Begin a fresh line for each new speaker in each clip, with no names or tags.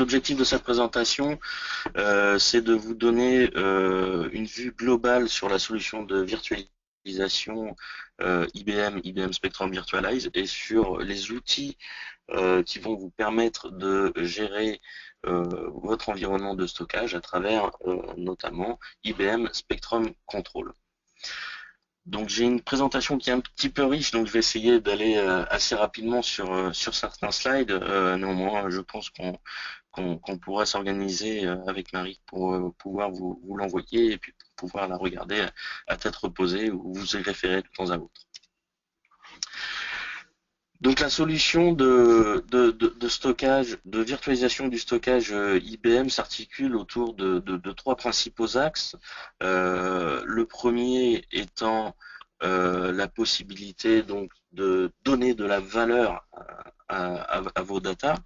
l'objectif de cette présentation, c'est de vous donner une vue globale sur la solution de virtualisation IBM Spectrum Virtualize et sur les outils qui vont vous permettre de gérer votre environnement de stockage à travers notamment IBM Spectrum Control. Donc j'ai une présentation qui est un petit peu riche, donc je vais essayer d'aller assez rapidement sur certains slides. Néanmoins, je pense qu'on pourra s'organiser avec Marie pour pouvoir vous l'envoyer et puis pour pouvoir la regarder à tête reposée ou vous y référer de temps à autre. Donc la solution de stockage, de virtualisation du stockage IBM s'articule autour de trois principaux axes. Le premier étant la possibilité donc de donner de la valeur à vos datas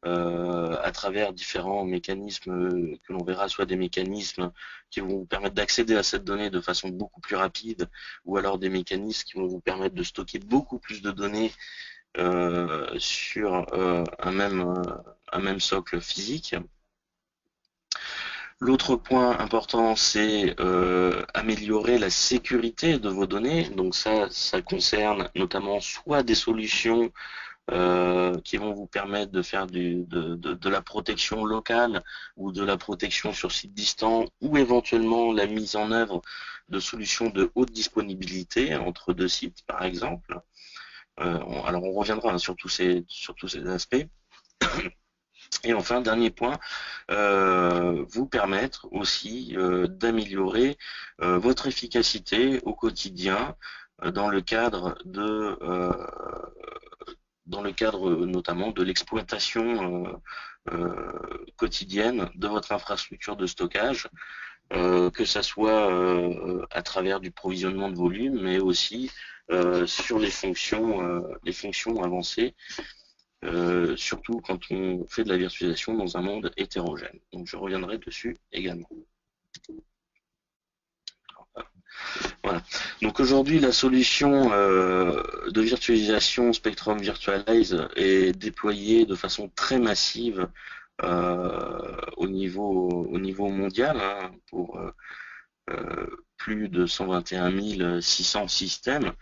à travers différents mécanismes que l'on verra, soit des mécanismes qui vont vous permettre d'accéder à cette donnée de façon beaucoup plus rapide, ou alors des mécanismes qui vont vous permettre de stocker beaucoup plus de données sur un même socle physique. L'autre point important, c'est améliorer la sécurité de vos données. Donc ça concerne notamment soit des solutions qui vont vous permettre de faire de la protection locale ou de la protection sur site distant, ou éventuellement la mise en œuvre de solutions de haute disponibilité entre deux sites, par exemple. Alors on reviendra sur tous ces aspects. Et enfin, dernier point, vous permettre aussi d'améliorer votre efficacité au quotidien dans le cadre notamment de l'exploitation quotidienne de votre infrastructure de stockage, que ça soit à travers du provisionnement de volume, mais aussi sur les fonctions avancées, surtout quand on fait de la virtualisation dans un monde hétérogène. Donc je reviendrai dessus également. Voilà. Donc aujourd'hui, la solution de virtualisation Spectrum Virtualize est déployée de façon très massive au niveau mondial, hein, pour plus de 121 600 systèmes.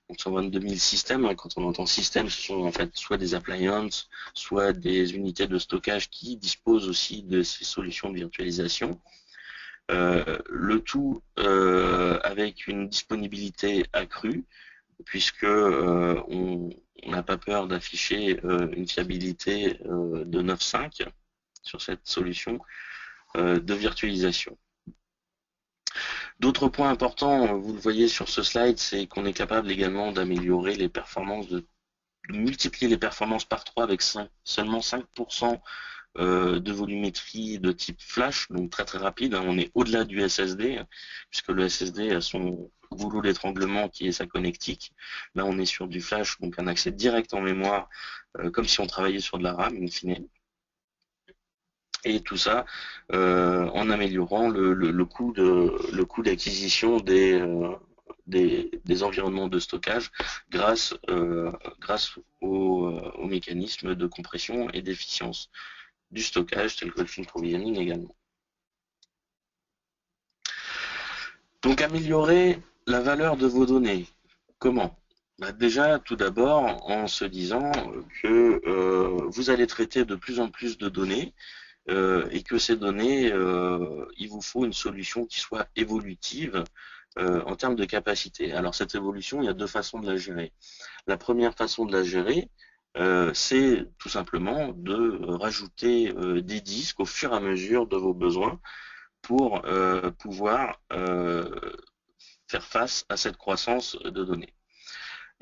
Donc 122 000 systèmes, hein. Quand on entend système, ce sont en fait soit des appliances, soit des unités de stockage qui disposent aussi de ces solutions de virtualisation. Le tout avec une disponibilité accrue, puisque on n'a pas peur d'afficher une fiabilité de 9.5 sur cette solution de virtualisation. D'autres points importants, vous le voyez sur ce slide, c'est qu'on est capable également d'améliorer les performances, de multiplier les performances par 3 avec seulement 5% de volumétrie de type flash, donc très très rapide, hein. On est au-delà du SSD, puisque le SSD a son goulot d'étranglement qui est sa connectique. Là on est sur du flash, donc un accès direct en mémoire, comme si on travaillait sur de la RAM in fine. Et tout ça en améliorant le coût d'acquisition des environnements de stockage grâce aux mécanismes de compression et d'efficience du stockage tel que le film provisioning également. Donc améliorer la valeur de vos données. Comment? Déjà, tout d'abord, en se disant que vous allez traiter de plus en plus de données et que ces données, il vous faut une solution qui soit évolutive en termes de capacité. Alors cette évolution, il y a deux façons de la gérer. La première façon de la gérer, c'est tout simplement de rajouter des disques au fur et à mesure de vos besoins pour pouvoir faire face à cette croissance de données.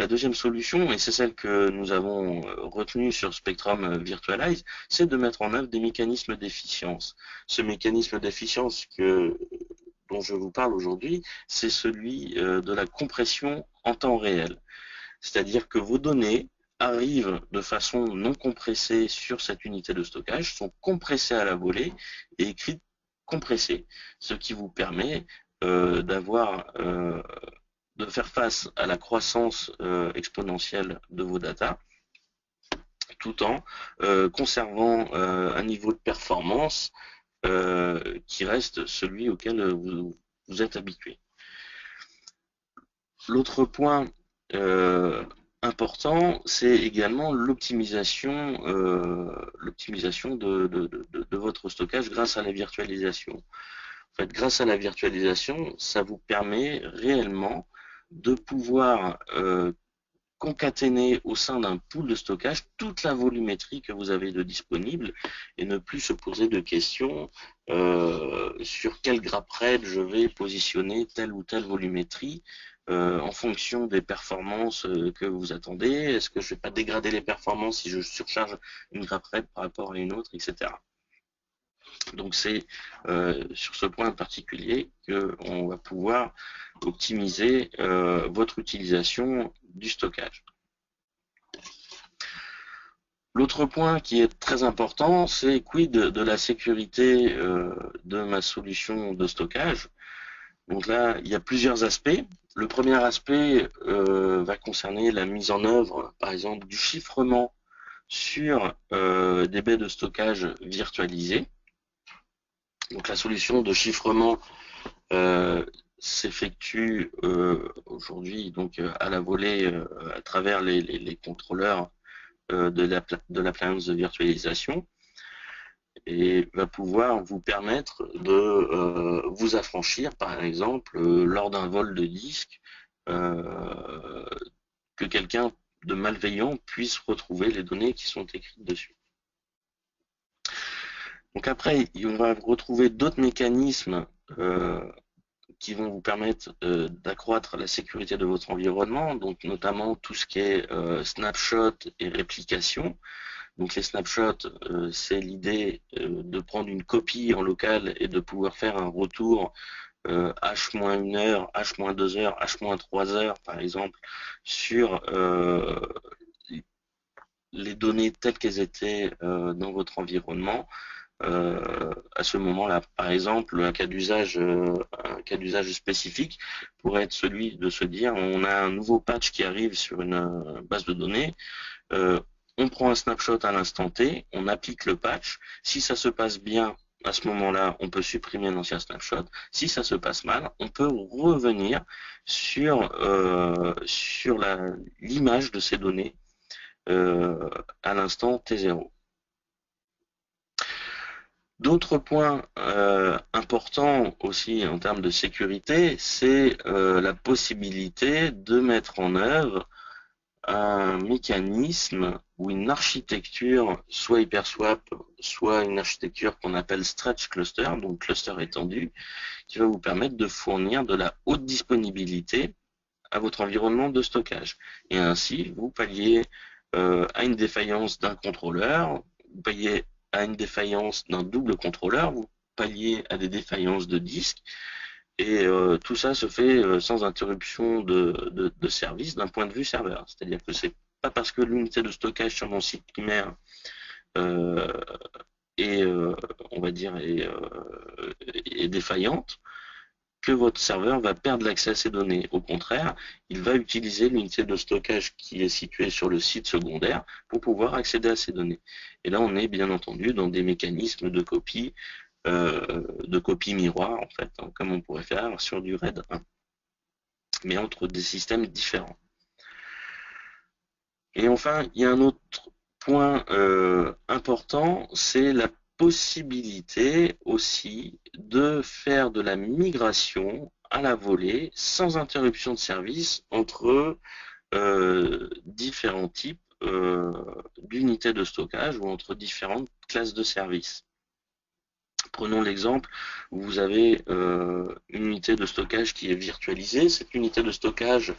La deuxième solution, et c'est celle que nous avons retenue sur Spectrum Virtualize, c'est de mettre en œuvre des mécanismes d'efficience. Ce mécanisme d'efficience dont je vous parle aujourd'hui, c'est celui de la compression en temps réel. C'est-à-dire que vos données arrivent de façon non compressée sur cette unité de stockage, sont compressées à la volée et écrites compressées, ce qui vous permet de faire face à la croissance exponentielle de vos datas, tout en conservant un niveau de performance qui reste celui auquel vous êtes habitué. L'autre point important, c'est également l'optimisation de votre stockage grâce à la virtualisation. En fait, grâce à la virtualisation, ça vous permet réellement de pouvoir concaténer au sein d'un pool de stockage toute la volumétrie que vous avez de disponible et ne plus se poser de questions sur quel grab RAID je vais positionner telle ou telle volumétrie en fonction des performances que vous attendez. Est-ce que je ne vais pas dégrader les performances si je surcharge une grab RAID par rapport à une autre, etc. Donc c'est sur ce point particulier qu'on va pouvoir optimiser votre utilisation du stockage. L'autre point qui est très important, c'est quid de la sécurité de ma solution de stockage. Donc là, il y a plusieurs aspects. Le premier aspect va concerner la mise en œuvre, par exemple, du chiffrement sur des baies de stockage virtualisées. Donc la solution de chiffrement s'effectue aujourd'hui donc à la volée à travers les contrôleurs de l'appliance de virtualisation et va pouvoir vous permettre de vous affranchir, par exemple, lors d'un vol de disque, que quelqu'un de malveillant puisse retrouver les données qui sont écrites dessus. Donc après, on va retrouver d'autres mécanismes qui vont vous permettre d'accroître la sécurité de votre environnement, donc notamment tout ce qui est snapshot et réplication. Donc les snapshots, c'est l'idée de prendre une copie en local et de pouvoir faire un retour H-1 heure, H-2 heures, H-3 heures par exemple sur les données telles qu'elles étaient dans votre environnement. À ce moment-là, par exemple, un cas d'usage spécifique pourrait être celui de se dire on a un nouveau patch qui arrive sur une base de données, on prend un snapshot à l'instant T, on applique le patch, si ça se passe bien, à ce moment-là, on peut supprimer l'ancien snapshot, si ça se passe mal, on peut revenir sur l'image de ces données à l'instant T0. D'autres points importants aussi en termes de sécurité, c'est la possibilité de mettre en œuvre un mécanisme ou une architecture, soit HyperSwap, soit une architecture qu'on appelle Stretch Cluster, donc cluster étendu, qui va vous permettre de fournir de la haute disponibilité à votre environnement de stockage. Et ainsi, vous palliez à une défaillance d'un contrôleur, vous palliez à une défaillance d'un double contrôleur, vous palliez à des défaillances de disque, et tout ça se fait sans interruption de service d'un point de vue serveur. C'est-à-dire que c'est pas parce que l'unité de stockage sur mon site primaire on va dire, est défaillante que votre serveur va perdre l'accès à ces données. Au contraire, il va utiliser l'unité de stockage qui est située sur le site secondaire pour pouvoir accéder à ces données. Et là, on est bien entendu dans des mécanismes de copie miroir, en fait, hein, comme on pourrait faire sur du RAID 1, mais entre des systèmes différents. Et enfin, il y a un autre point important, c'est la possibilité aussi de faire de la migration à la volée sans interruption de service entre différents types d'unités de stockage ou entre différentes classes de services. Prenons l'exemple où vous avez une unité de stockage qui est virtualisée. Cette unité de stockage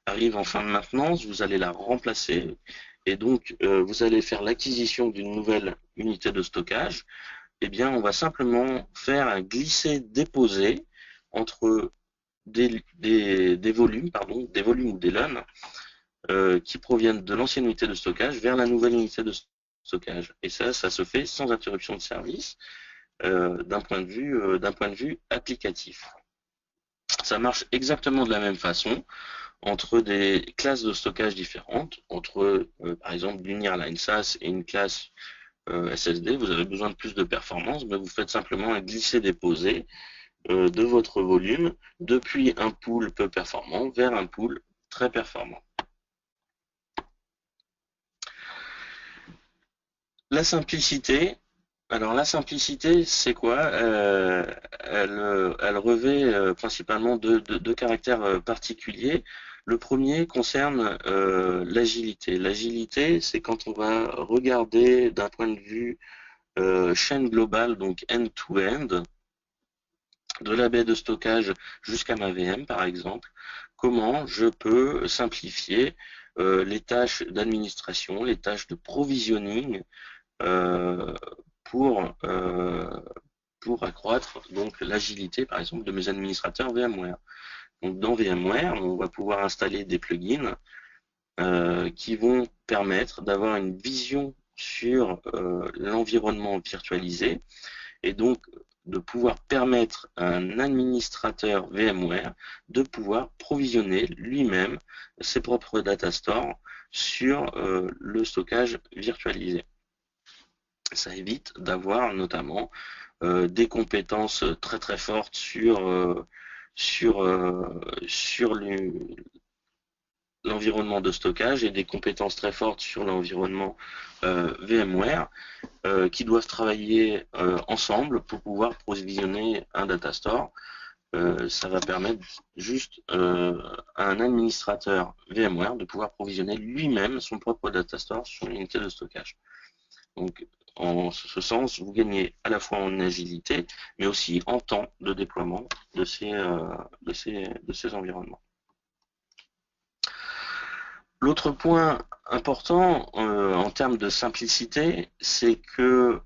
arrive en fin de maintenance, vous allez la remplacer et donc vous allez faire l'acquisition d'une nouvelle unité de stockage. Eh bien, on va simplement faire un glisser-déposer entre des volumes ou des LUN qui proviennent de l'ancienne unité de stockage vers la nouvelle unité de stockage. Et ça se fait sans interruption de service d'un point de vue applicatif. Ça marche exactement de la même façon entre des classes de stockage différentes, entre par exemple une Nearline SAS et une classe SSD. Vous avez besoin de plus de performance, mais vous faites simplement un glisser-déposer de votre volume depuis un pool peu performant vers un pool très performant. La simplicité, alors la simplicité, c'est quoi? Elle revêt principalement deux caractères particuliers. Le premier concerne l'agilité. L'agilité, c'est quand on va regarder d'un point de vue chaîne globale, donc end-to-end, de la baie de stockage jusqu'à ma VM par exemple, comment je peux simplifier les tâches d'administration, les tâches de provisioning euh, pour, euh, pour accroître donc l'agilité par exemple de mes administrateurs VMware. Donc dans VMware, on va pouvoir installer des plugins qui vont permettre d'avoir une vision sur l'environnement virtualisé et donc de pouvoir permettre à un administrateur VMware de pouvoir provisionner lui-même ses propres data stores sur le stockage virtualisé. Ça évite d'avoir notamment des compétences très très fortes sur, sur l'environnement de stockage et des compétences très fortes sur l'environnement VMware qui doivent travailler ensemble pour pouvoir provisionner un data store. Ça va permettre juste à un administrateur VMware de pouvoir provisionner lui-même son propre data store sur une unité de stockage. Donc, en ce sens, vous gagnez à la fois en agilité, mais aussi en temps de déploiement de ces environnements. L'autre point important en termes de simplicité, c'est que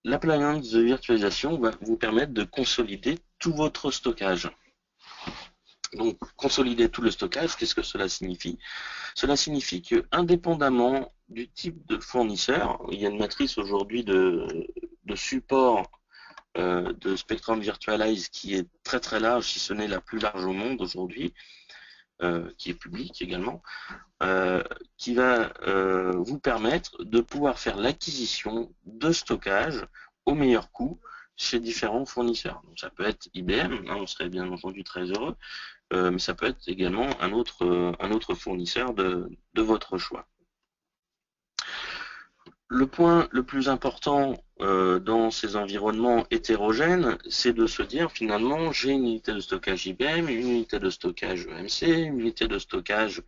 l'appliance de virtualisation va vous permettre de consolider tout votre stockage. Donc, consolider tout le stockage, qu'est-ce que cela signifie? Cela signifie que, indépendamment du type de fournisseur, il y a une matrice aujourd'hui de support de Spectrum Virtualize qui est très très large, si ce n'est la plus large au monde aujourd'hui, qui est publique également, qui va vous permettre de pouvoir faire l'acquisition de stockage au meilleur coût chez différents fournisseurs. Donc, ça peut être IBM, hein, on serait bien entendu très heureux, mais ça peut être également un autre fournisseur de votre choix. Le point le plus important dans ces environnements hétérogènes, c'est de se dire finalement j'ai une unité de stockage IBM, une unité de stockage EMC, une unité de stockage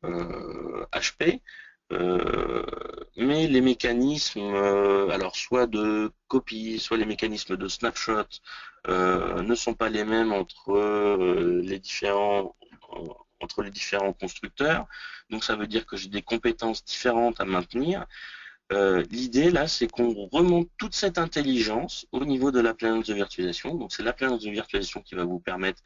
HP, mais les mécanismes, alors soit de copie, soit les mécanismes de snapshot ne sont pas les mêmes entre les différents constructeurs. Donc ça veut dire que j'ai des compétences différentes à maintenir. L'idée là, c'est qu'on remonte toute cette intelligence au niveau de l'appliance de virtualisation. Donc c'est l'appliance de virtualisation qui va vous permettre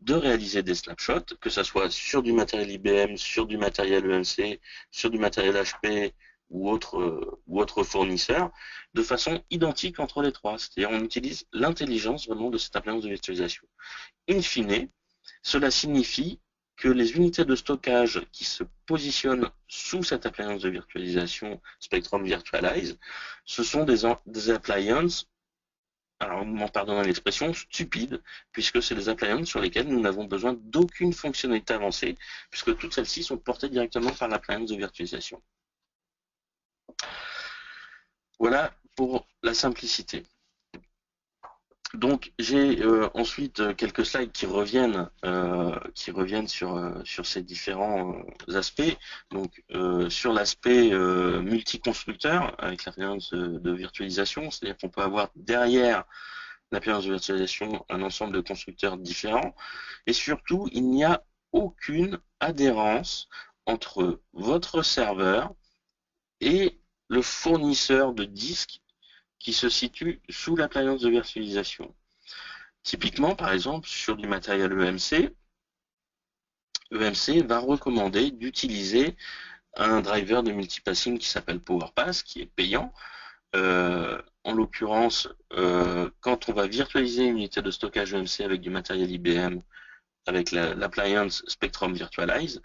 de réaliser des snapshots, que ce soit sur du matériel IBM, sur du matériel EMC, sur du matériel HP ou autre fournisseur, de façon identique entre les trois. C'est-à-dire on utilise l'intelligence vraiment de cette appliance de virtualisation. In fine, cela signifie que les unités de stockage qui se positionnent sous cette appliance de virtualisation Spectrum Virtualize, ce sont des appliances, alors m'en pardonnant l'expression, stupides, puisque c'est des appliances sur lesquelles nous n'avons besoin d'aucune fonctionnalité avancée, puisque toutes celles-ci sont portées directement par l'appliance de virtualisation. Voilà pour la simplicité. Donc j'ai ensuite quelques slides qui reviennent sur ces différents aspects. Donc sur l'aspect multi-constructeur avec l'appliance de virtualisation, c'est-à-dire qu'on peut avoir derrière l'appliance de virtualisation un ensemble de constructeurs différents. Et surtout, il n'y a aucune adhérence entre votre serveur et le fournisseur de disques qui se situe sous l'appliance de virtualisation. Typiquement, par exemple, sur du matériel EMC, EMC va recommander d'utiliser un driver de multipassing qui s'appelle PowerPass, qui est payant, en l'occurrence, quand on va virtualiser une unité de stockage EMC avec du matériel IBM, avec l'appliance Spectrum Virtualize,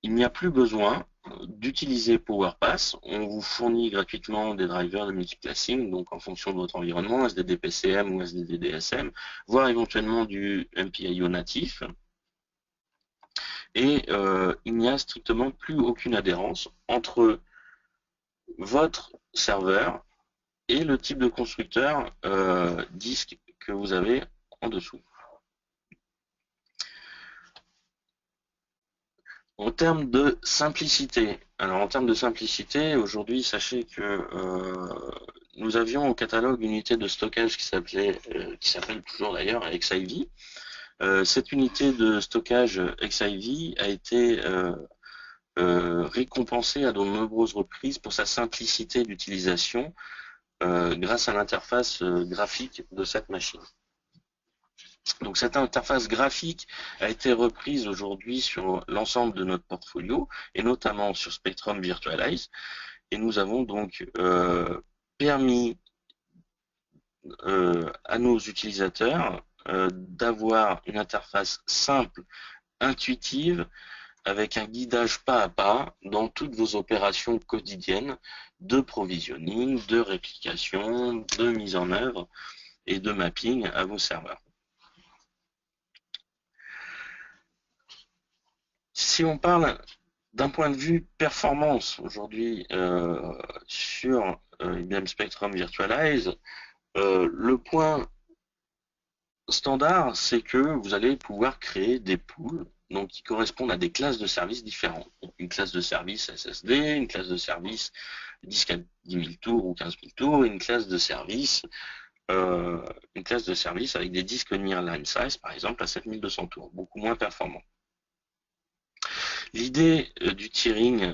il n'y a plus besoin d'utiliser PowerPass. On vous fournit gratuitement des drivers de multiclassing, donc en fonction de votre environnement, SDD-PCM ou SDD-DSM, voire éventuellement du MPIO natif. Et il n'y a strictement plus aucune adhérence entre votre serveur et le type de constructeur disque que vous avez en dessous. En termes de simplicité, alors en termes de simplicité, aujourd'hui, sachez que nous avions au catalogue une unité de stockage qui s'appelle toujours d'ailleurs XIV. Cette unité de stockage XIV a été récompensée à de nombreuses reprises pour sa simplicité d'utilisation grâce à l'interface graphique de cette machine. Donc cette interface graphique a été reprise aujourd'hui sur l'ensemble de notre portfolio et notamment sur Spectrum Virtualize, et nous avons donc permis à nos utilisateurs d'avoir une interface simple, intuitive, avec un guidage pas à pas dans toutes vos opérations quotidiennes de provisioning, de réplication, de mise en œuvre et de mapping à vos serveurs. Si on parle d'un point de vue performance aujourd'hui sur IBM Spectrum Virtualize, le point standard, c'est que vous allez pouvoir créer des pools donc, qui correspondent à des classes de services différentes. Donc, une classe de service SSD, une classe de service disque à 10 000 tours ou 15 000 tours, et une classe de service avec des disques near line size, par exemple, à 7200 tours, beaucoup moins performants. L'idée du tiering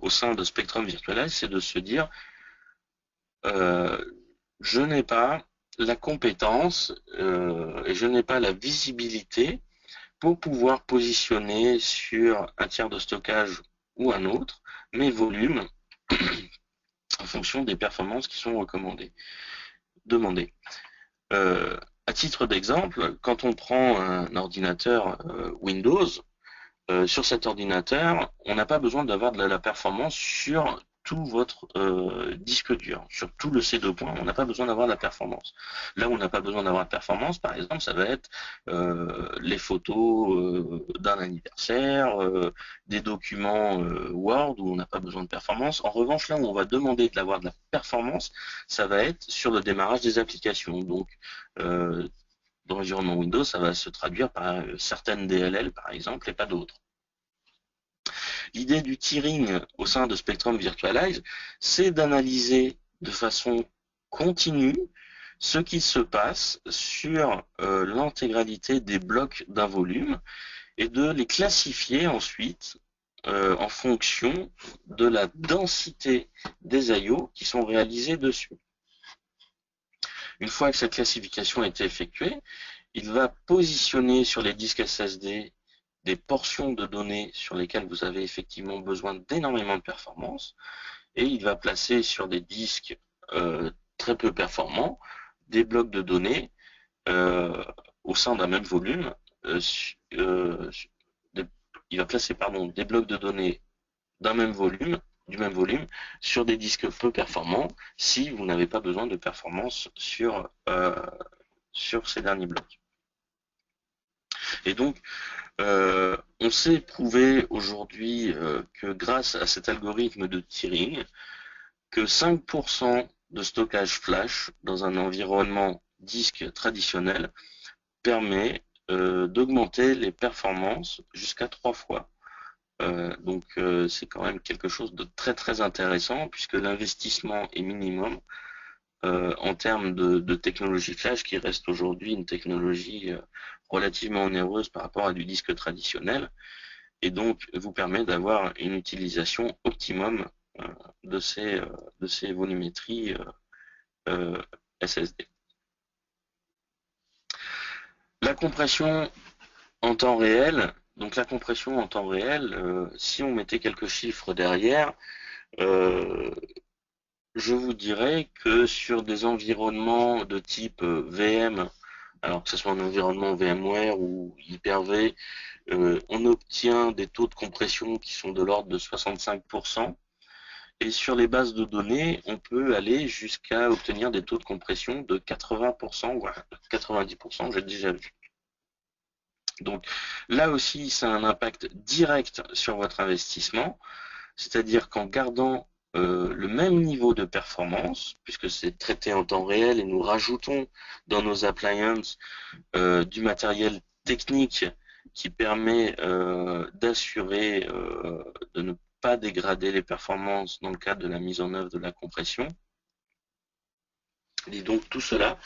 au sein de Spectrum Virtualize, c'est de se dire je n'ai pas la compétence et je n'ai pas la visibilité pour pouvoir positionner sur un tiers de stockage ou un autre mes volumes en fonction des performances qui sont demandées. À titre d'exemple, quand on prend un ordinateur Windows, sur cet ordinateur, on n'a pas besoin d'avoir de la performance sur tout votre disque dur, sur tout le C2 points, on n'a pas besoin d'avoir de la performance. Là où on n'a pas besoin d'avoir de performance, par exemple, ça va être les photos d'un anniversaire, des documents Word où on n'a pas besoin de performance. En revanche, là où on va demander d'avoir de la performance, ça va être sur le démarrage des applications. Donc, dans l'environnement Windows, ça va se traduire par certaines DLL, par exemple, et pas d'autres. L'idée du tiering au sein de Spectrum Virtualize, c'est d'analyser de façon continue ce qui se passe sur l'intégralité des blocs d'un volume et de les classifier ensuite en fonction de la densité des I/O qui sont réalisés dessus. Une fois que cette classification a été effectuée, il va positionner sur les disques SSD des portions de données sur lesquelles vous avez effectivement besoin d'énormément de performance, et il va placer sur des disques très peu performants des blocs de données au sein d'un même volume. Il va placer des blocs de données du même volume, sur des disques peu performants si vous n'avez pas besoin de performance sur ces derniers blocs. Et donc, on sait prouver aujourd'hui que grâce à cet algorithme de tiering, que 5% de stockage flash dans un environnement disque traditionnel permet d'augmenter les performances jusqu'à 3 fois. Donc c'est quand même quelque chose de très très intéressant puisque l'investissement est minimum en termes de technologie flash qui reste aujourd'hui une technologie relativement onéreuse par rapport à du disque traditionnel et donc vous permet d'avoir une utilisation optimum de ces volumétries SSD. La compression en temps réel, donc la compression en temps réel, si on mettait quelques chiffres derrière, je vous dirais que sur des environnements de type VM, alors que ce soit un environnement VMware ou Hyper-V, on obtient des taux de compression qui sont de l'ordre de 65%. Et sur les bases de données, on peut aller jusqu'à obtenir des taux de compression de 80%, voire 90%, j'ai déjà vu. Donc là aussi, ça a un impact direct sur votre investissement, c'est-à-dire qu'en gardant le même niveau de performance, puisque c'est traité en temps réel et nous rajoutons dans nos appliances du matériel technique qui permet d'assurer de ne pas dégrader les performances dans le cadre de la mise en œuvre de la compression. Et donc tout cela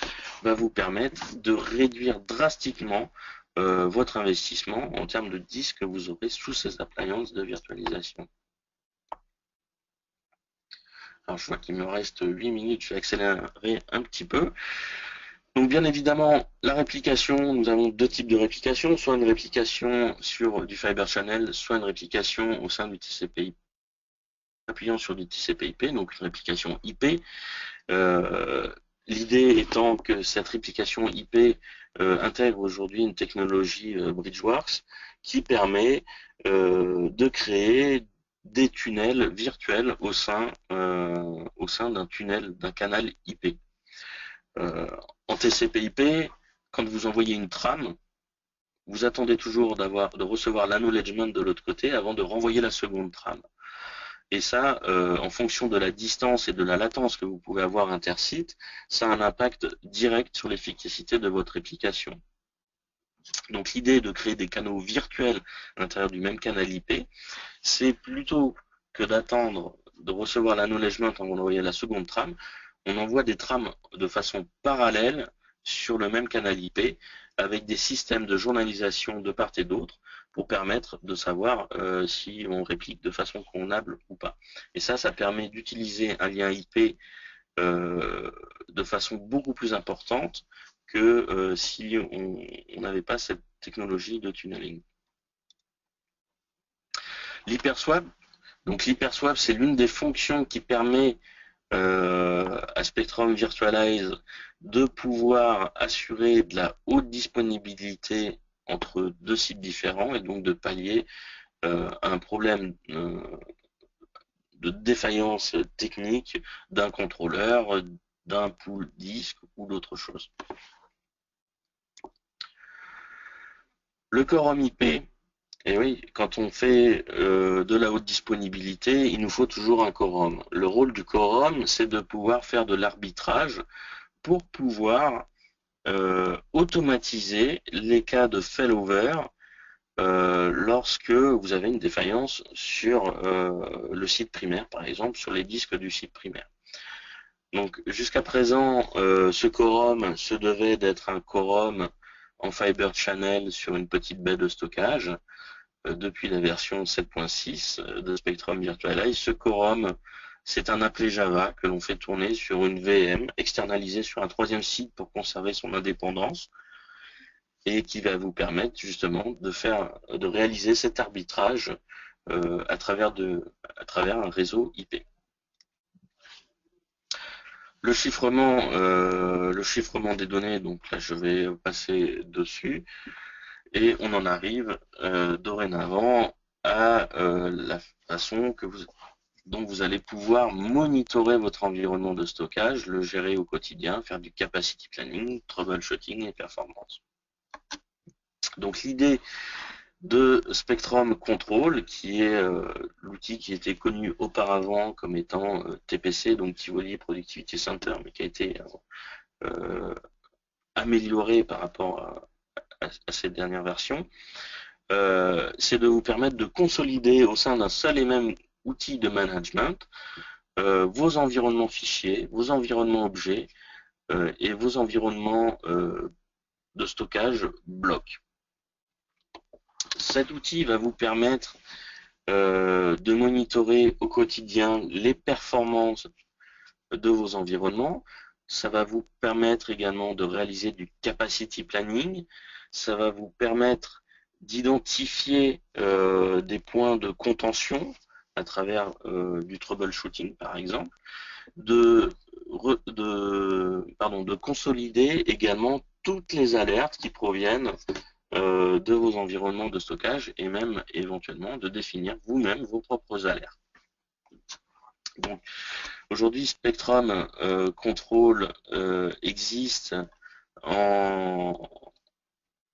va vous permettre de réduire drastiquement votre investissement en termes de disques que vous aurez sous ces appliances de virtualisation. Alors je vois qu'il me reste 8 minutes, je vais accélérer un petit peu. Donc bien évidemment, la réplication, nous avons deux types de réplication, soit une réplication sur du Fiber Channel, soit une réplication au sein du TCP/IP, appuyant sur du TCP/IP, donc une réplication IP. L'idée étant que cette réplication IP intègre aujourd'hui une technologie Bridgeworks qui permet de créer des tunnels virtuels au sein d'un tunnel, d'un canal IP. En TCP/IP, quand vous envoyez une trame, vous attendez toujours de recevoir l'acknowledgement de l'autre côté avant de renvoyer la seconde trame. Et ça, en fonction de la distance et de la latence que vous pouvez avoir intersite, ça a un impact direct sur l'efficacité de votre réplication. Donc l'idée de créer des canaux virtuels à l'intérieur du même canal IP, c'est plutôt que d'attendre de recevoir l'acknowledgement avant d'envoyer la seconde trame, on envoie des trames de façon parallèle sur le même canal IP avec des systèmes de journalisation de part et d'autre pour permettre de savoir si on réplique de façon convenable ou pas. Et ça permet d'utiliser un lien IP de façon beaucoup plus importante que si on n'avait pas cette technologie de tunneling. L'hyperswap, donc l'hyperswap, c'est l'une des fonctions qui permet à Spectrum Virtualize de pouvoir assurer de la haute disponibilité entre deux sites différents et donc de pallier un problème de défaillance technique d'un contrôleur, d'un pool disque ou d'autre chose. Le quorum IP, et oui, quand on fait de la haute disponibilité, il nous faut toujours un quorum. Le rôle du quorum, c'est de pouvoir faire de l'arbitrage pour pouvoir automatiser les cas de failover lorsque vous avez une défaillance sur le site primaire, par exemple, sur les disques du site primaire. Donc jusqu'à présent, ce quorum se devait d'être un quorum en Fiber Channel sur une petite baie de stockage. Depuis la version 7.6 de Spectrum Virtualize, ce quorum, c'est un applet Java que l'on fait tourner sur une VM externalisée sur un troisième site pour conserver son indépendance et qui va vous permettre justement de réaliser cet arbitrage à travers un réseau IP. Le chiffrement des données, donc là je vais passer dessus, et on en arrive dorénavant à la façon dont vous allez pouvoir monitorer votre environnement de stockage, le gérer au quotidien, faire du capacity planning, troubleshooting et performance. Donc l'idée de Spectrum Control, qui est l'outil qui était connu auparavant comme étant TPC, donc Tivoli Productivity Center, mais qui a été amélioré par rapport à cette dernière version, c'est de vous permettre de consolider au sein d'un seul et même outil de management vos environnements fichiers, vos environnements objets et vos environnements de stockage blocs. Cet outil va vous permettre de monitorer au quotidien les performances de vos environnements. Ça va vous permettre également de réaliser du capacity planning. Ça va vous permettre d'identifier des points de contention à travers du troubleshooting par exemple. de consolider également toutes les alertes qui proviennent de vos environnements de stockage et même éventuellement de définir vous-même vos propres alertes. Donc aujourd'hui, Spectrum Control existe en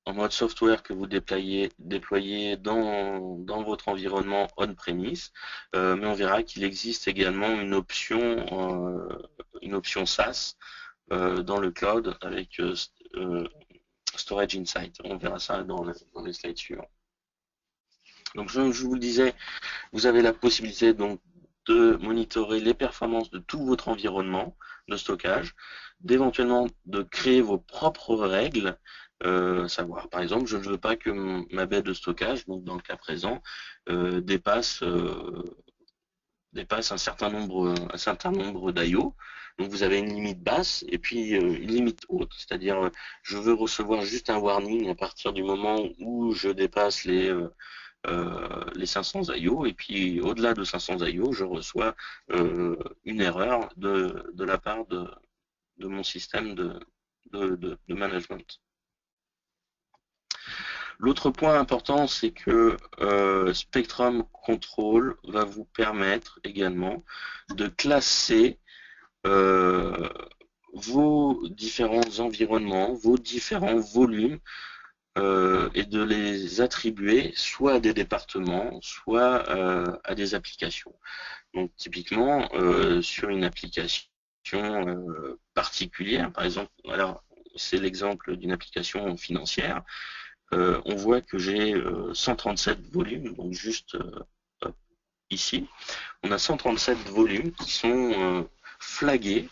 mode software que vous déployez dans votre environnement on-premise, mais on verra qu'il existe également une option SaaS dans le cloud avec Storage Insight. On verra ça dans les slides suivants. Donc je vous le disais, vous avez la possibilité donc de monitorer les performances de tout votre environnement de stockage, d'éventuellement de créer vos propres règles, savoir par exemple je ne veux pas que ma baie de stockage, donc dans le cas présent, dépasse un certain nombre d'IO. Donc vous avez une limite basse et puis une limite haute, c'est-à-dire je veux recevoir juste un warning à partir du moment où je dépasse les 500 IO, et puis au-delà de 500 IO, je reçois une erreur de la part de mon système de management. L'autre point important, c'est que Spectrum Control va vous permettre également de classer vos différents environnements, vos différents volumes, et de les attribuer soit à des départements, soit à des applications. Donc typiquement, sur une application particulière, par exemple, alors c'est l'exemple d'une application financière, on voit que j'ai 137 volumes, donc juste hop, ici, on a 137 volumes qui sont flagués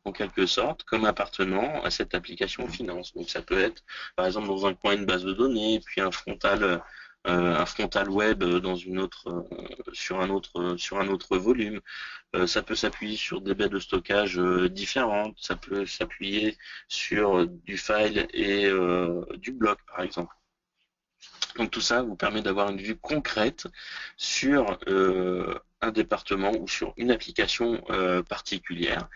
en quelque sorte comme appartenant à cette application finance. Donc ça peut être par exemple dans un coin une base de données, puis un frontal web dans une autre, sur un autre volume. Ça peut s'appuyer sur des baies de stockage différentes, ça peut s'appuyer sur du file et du bloc par exemple. Donc tout ça vous permet d'avoir une vue concrète sur un département ou sur une application particulière,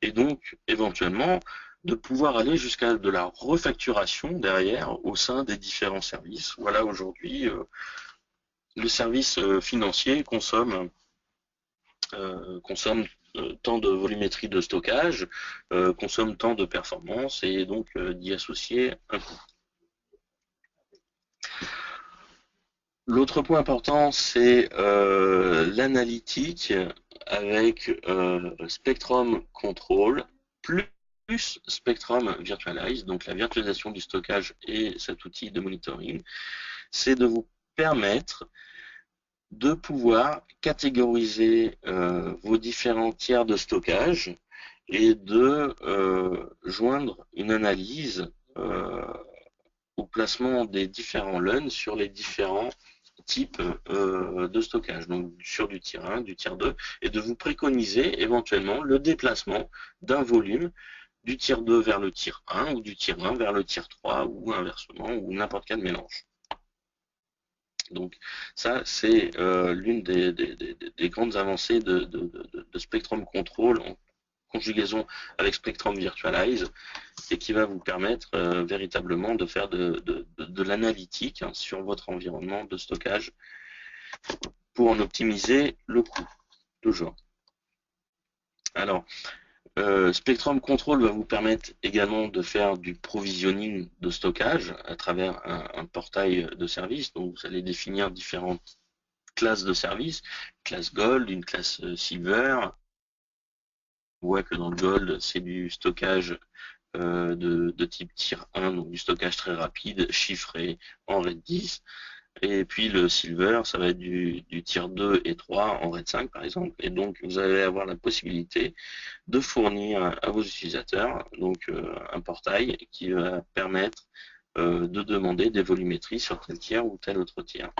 et donc éventuellement de pouvoir aller jusqu'à de la refacturation derrière au sein des différents services. Voilà, aujourd'hui, le service financier consomme tant de volumétrie de stockage, consomme tant de performance, et donc d'y associer un coût. L'autre point important, c'est l'analytique avec Spectrum Control plus Spectrum Virtualize, donc la virtualisation du stockage et cet outil de monitoring. C'est de vous permettre de pouvoir catégoriser vos différents tiers de stockage et de joindre une analyse au placement des différents LUN sur les différents types de stockage, donc sur du tier 1, du tier 2, et de vous préconiser éventuellement le déplacement d'un volume du tier 2 vers le tier 1 ou du tier 1 vers le tier 3 ou inversement, ou n'importe quel mélange. Donc ça, c'est l'une des grandes avancées de Spectrum Control en conjugaison avec Spectrum Virtualize, et qui va vous permettre véritablement de faire de l'analytique sur votre environnement de stockage pour en optimiser le coût, toujours. Alors, Spectrum Control va vous permettre également de faire du provisioning de stockage à travers un portail de services. Donc vous allez définir différentes classes de services, une classe Gold, une classe Silver. On voit que dans le Gold, c'est du stockage de type tier 1, donc du stockage très rapide, chiffré en RAID 10. Et puis le Silver, ça va être du tier 2 et 3 en RAID 5 par exemple. Et donc vous allez avoir la possibilité de fournir à vos utilisateurs donc un portail qui va permettre de demander des volumétries sur tel tiers ou tel autre tiers.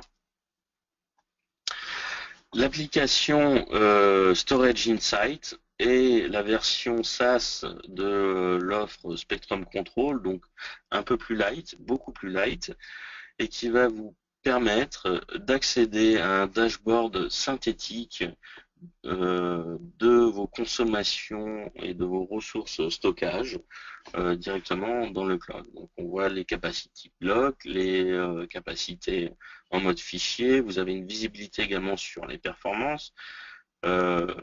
L'application Storage Insight est la version SaaS de l'offre Spectrum Control, donc un peu plus light, beaucoup plus light, et qui va vous permettre d'accéder à un dashboard synthétique de vos consommations et de vos ressources stockage directement dans le cloud. Donc on voit les capacity block, les capacités en mode fichier. Vous avez une visibilité également sur les performances euh,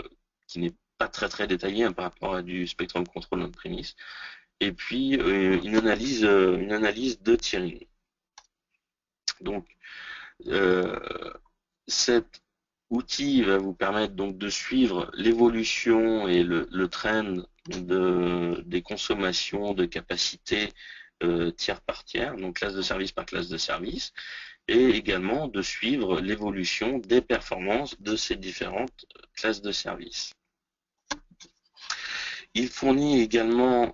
qui n'est pas très détaillée hein, par rapport à du Spectrum Control on-premise. Et puis une analyse de tiering. Donc cet outil va vous permettre donc de suivre l'évolution et le trend des consommations de capacité tiers par tiers, donc classe de service par classe de service, et également de suivre l'évolution des performances de ces différentes classes de service. Il fournit également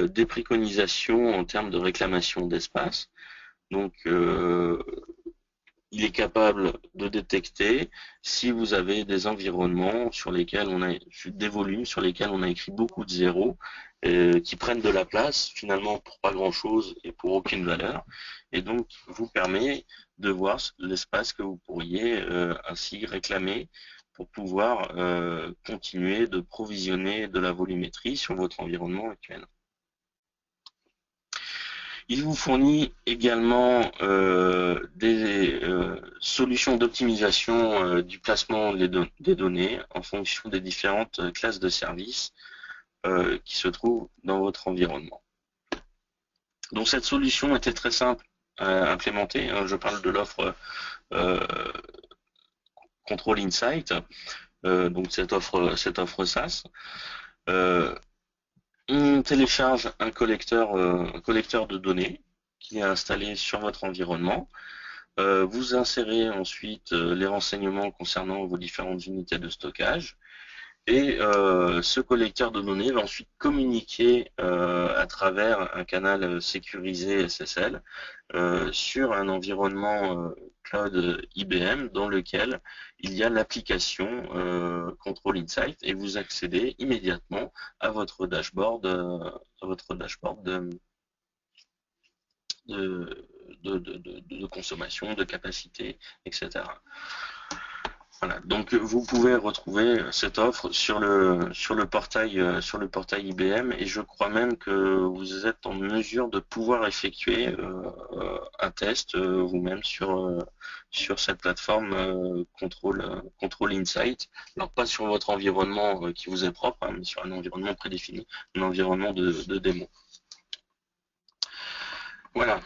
des préconisations en termes de réclamation d'espace. Donc, il est capable de détecter si vous avez des environnements sur lesquels on a des volumes sur lesquels on a écrit beaucoup de zéros qui prennent de la place finalement pour pas grand chose et pour aucune valeur, et donc vous permet de voir l'espace que vous pourriez ainsi réclamer pour pouvoir continuer de provisionner de la volumétrie sur votre environnement actuel. Il vous fournit également des solutions d'optimisation du placement des données en fonction des différentes classes de services qui se trouvent dans votre environnement. Donc cette solution était très simple à implémenter. Je parle de l'offre Control Insight, donc cette offre SaaS. On télécharge un collecteur de données qui est installé sur votre environnement. Vous insérez ensuite les renseignements concernant vos différentes unités de stockage. Et ce collecteur de données va ensuite communiquer à travers un canal sécurisé SSL sur un environnement cloud IBM dans lequel il y a l'application Control Insight et vous accédez immédiatement à votre dashboard, de consommation, de capacité, etc. Voilà, donc vous pouvez retrouver cette offre sur le portail IBM, et je crois même que vous êtes en mesure de pouvoir effectuer un test vous-même sur cette plateforme Control Insight. Alors pas sur votre environnement qui vous est propre, hein, mais sur un environnement prédéfini, un environnement de démo. Voilà.